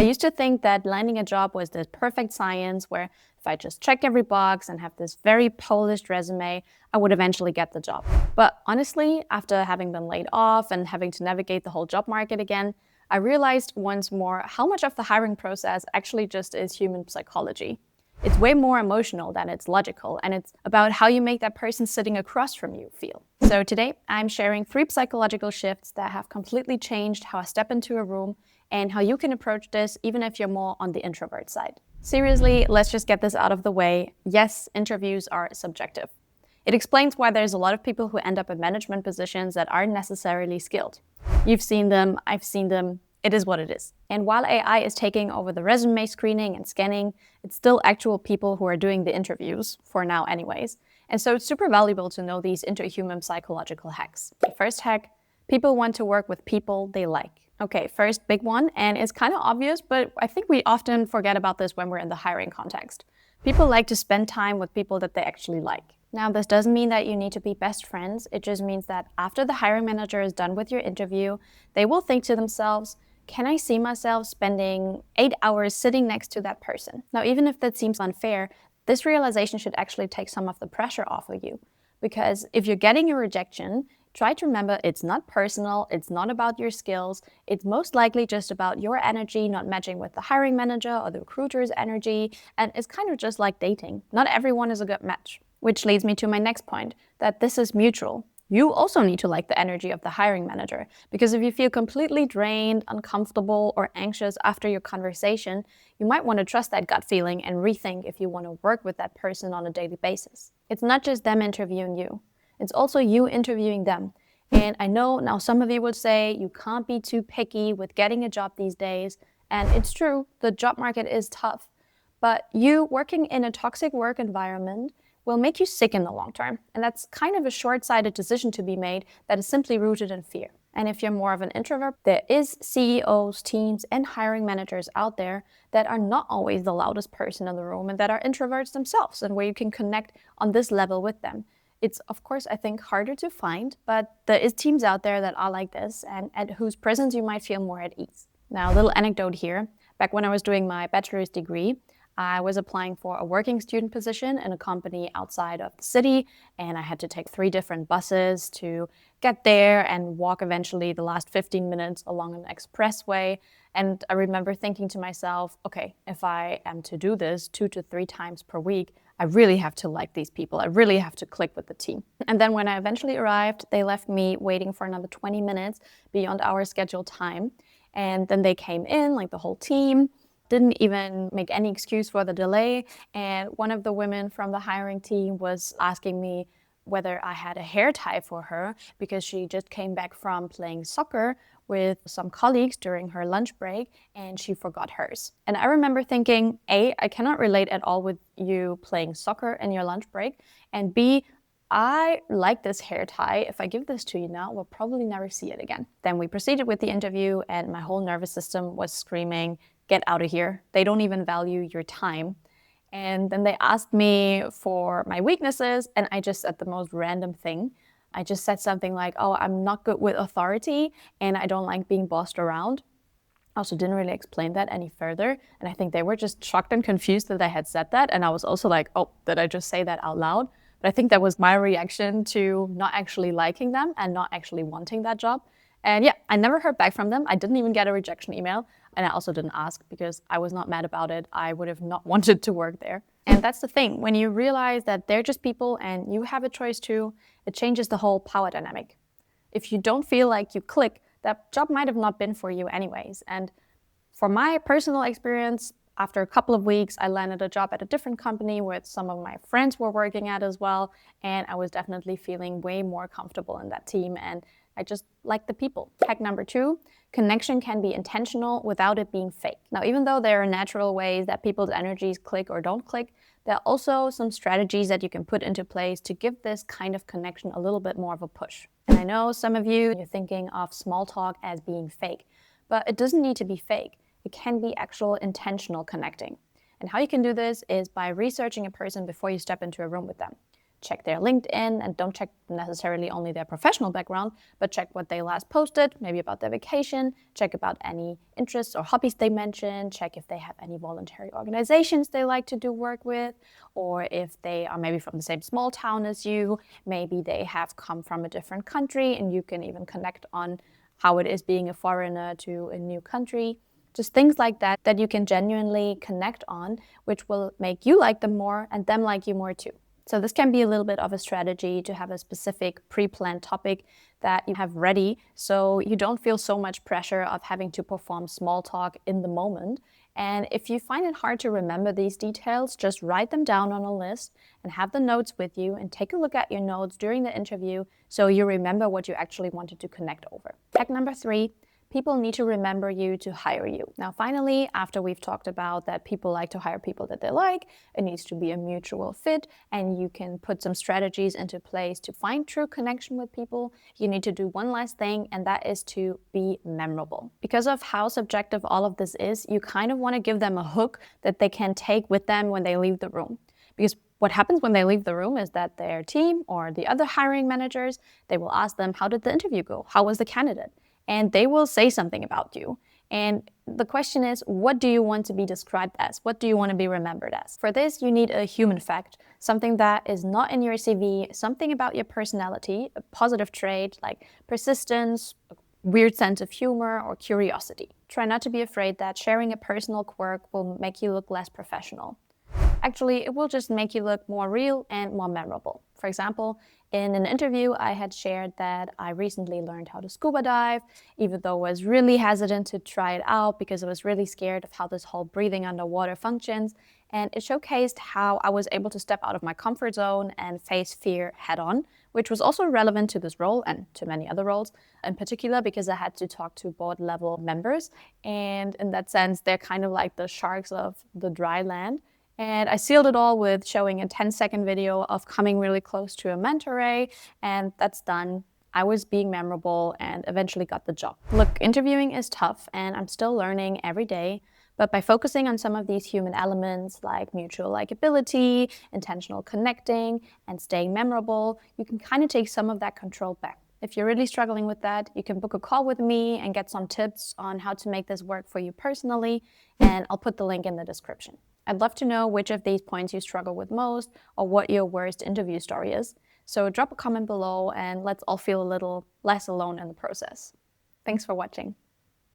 I used to think that landing a job was this perfect science where if I just check every box and have this very polished resume, I would eventually get the job. But honestly, after having been laid off and having to navigate the whole job market again, I realized once more how much of the hiring process actually just is human psychology. It's way more emotional than it's logical, and it's about how you make that person sitting across from you feel. So today, I'm sharing 3 psychological shifts that have completely changed how I step into a room and how you can approach this even if you're more on the introvert side. Seriously, let's just get this out of the way. Yes, interviews are subjective. It explains why there's a lot of people who end up in management positions that aren't necessarily skilled. You've seen them, I've seen them. It is what it is. And while AI is taking over the resume screening and scanning, it's still actual people who are doing the interviews, for now anyways. And so it's super valuable to know these interhuman psychological hacks. The first hack, people want to work with people they like. Okay, first big one, and it's kind of obvious, but I think we often forget about this when we're in the hiring context. People like to spend time with people that they actually like. Now, this doesn't mean that you need to be best friends. It just means that after the hiring manager is done with your interview, they will think to themselves, can I see myself spending 8 hours sitting next to that person? Now, even if that seems unfair, this realization should actually take some of the pressure off of you. Because if you're getting a rejection, try to remember it's not personal, it's not about your skills, it's most likely just about your energy not matching with the hiring manager or the recruiter's energy, and it's kind of just like dating. Not everyone is a good match. Which leads me to my next point, that this is mutual. You also need to like the energy of the hiring manager, because if you feel completely drained, uncomfortable, or anxious after your conversation, you might want to trust that gut feeling and rethink if you want to work with that person on a daily basis. It's not just them interviewing you, it's also you interviewing them. And I know now some of you would say you can't be too picky with getting a job these days, and it's true, the job market is tough. But you working in a toxic work environment will make you sick in the long term. And that's kind of a short-sighted decision to be made that is simply rooted in fear. And if you're more of an introvert, there is CEOs, teams, and hiring managers out there that are not always the loudest person in the room and that are introverts themselves, and where you can connect on this level with them. It's, of course, I think harder to find, but there is teams out there that are like this and at whose presence you might feel more at ease. Now, a little anecdote here. Back when I was doing my bachelor's degree, I was applying for a working student position in a company outside of the city, and I had to take 3 different buses to get there and walk eventually the last 15 minutes along an expressway. And I remember thinking to myself, okay, if I am to do this 2 to 3 times per week, I really have to like these people. I really have to click with the team. And then when I eventually arrived, they left me waiting for another 20 minutes beyond our scheduled time. And then they came in, like the whole team, didn't even make any excuse for the delay. And one of the women from the hiring team was asking me whether I had a hair tie for her because she just came back from playing soccer with some colleagues during her lunch break and she forgot hers. And I remember thinking, A, I cannot relate at all with you playing soccer in your lunch break, and B, I like this hair tie. If I give this to you now, we'll probably never see it again. Then we proceeded with the interview and my whole nervous system was screaming, get out of here. They don't even value your time. And then they asked me for my weaknesses, and I just said the most random thing. I just said something like, oh, I'm not good with authority, and I don't like being bossed around. I also didn't really explain that any further, and I think they were just shocked and confused that I had said that, and I was also like, oh, did I just say that out loud? But I think that was my reaction to not actually liking them and not actually wanting that job. And yeah, I never heard back from them. I didn't even get a rejection email. And I also didn't ask because I was not mad about it. I would have not wanted to work there. And that's the thing. When you realize that they're just people and you have a choice too, it changes the whole power dynamic. If you don't feel like you click, that job might have not been for you anyways. And for my personal experience, after a couple of weeks, I landed a job at a different company where some of my friends were working at as well. And I was definitely feeling way more comfortable in that team. And I just like the people. Hack number 2, connection can be intentional without it being fake. Now, even though there are natural ways that people's energies click or don't click, there are also some strategies that you can put into place to give this kind of connection a little bit more of a push. And I know some of you're thinking of small talk as being fake, but it doesn't need to be fake. It can be actual intentional connecting. And how you can do this is by researching a person before you step into a room with them. check their LinkedIn, and don't check necessarily only their professional background, but check what they last posted, maybe about their vacation, check about any interests or hobbies they mentioned, check if they have any voluntary organizations they like to do work with, or if they are maybe from the same small town as you, maybe they have come from a different country, and you can even connect on how it is being a foreigner to a new country. Just things like that that you can genuinely connect on, which will make you like them more and them like you more too. So this can be a little bit of a strategy to have a specific pre-planned topic that you have ready, so you don't feel so much pressure of having to perform small talk in the moment. And if you find it hard to remember these details, just write them down on a list and have the notes with you and take a look at your notes during the interview so you remember what you actually wanted to connect over. Hack number 3. People need to remember you to hire you. Now, finally, after we've talked about that people like to hire people that they like, it needs to be a mutual fit, and you can put some strategies into place to find true connection with people. You need to do one last thing, and that is to be memorable. Because of how subjective all of this is, you kind of want to give them a hook that they can take with them when they leave the room. Because what happens when they leave the room is that their team or the other hiring managers, they will ask them, how did the interview go? How was the candidate? And they will say something about you. And the question is, what do you want to be described as? What do you want to be remembered as? For this, you need a human fact, something that is not in your CV, something about your personality, a positive trait like persistence, a weird sense of humor, or curiosity. Try not to be afraid that sharing a personal quirk will make you look less professional. Actually, it will just make you look more real and more memorable. For example, in an interview, I had shared that I recently learned how to scuba dive, even though I was really hesitant to try it out because I was really scared of how this whole breathing underwater functions. And it showcased how I was able to step out of my comfort zone and face fear head on, which was also relevant to this role and to many other roles, in particular because I had to talk to board level members. And in that sense, they're kind of like the sharks of the dry land. And I sealed it all with showing a 10-second video of coming really close to a manta ray, and that's done. I was being memorable and eventually got the job. Look, interviewing is tough and I'm still learning every day, but by focusing on some of these human elements like mutual likability, intentional connecting, and staying memorable, you can kind of take some of that control back. If you're really struggling with that, you can book a call with me and get some tips on how to make this work for you personally, and I'll put the link in the description. I'd love to know which of these points you struggle with most or what your worst interview story is. So drop a comment below and let's all feel a little less alone in the process. Thanks for watching.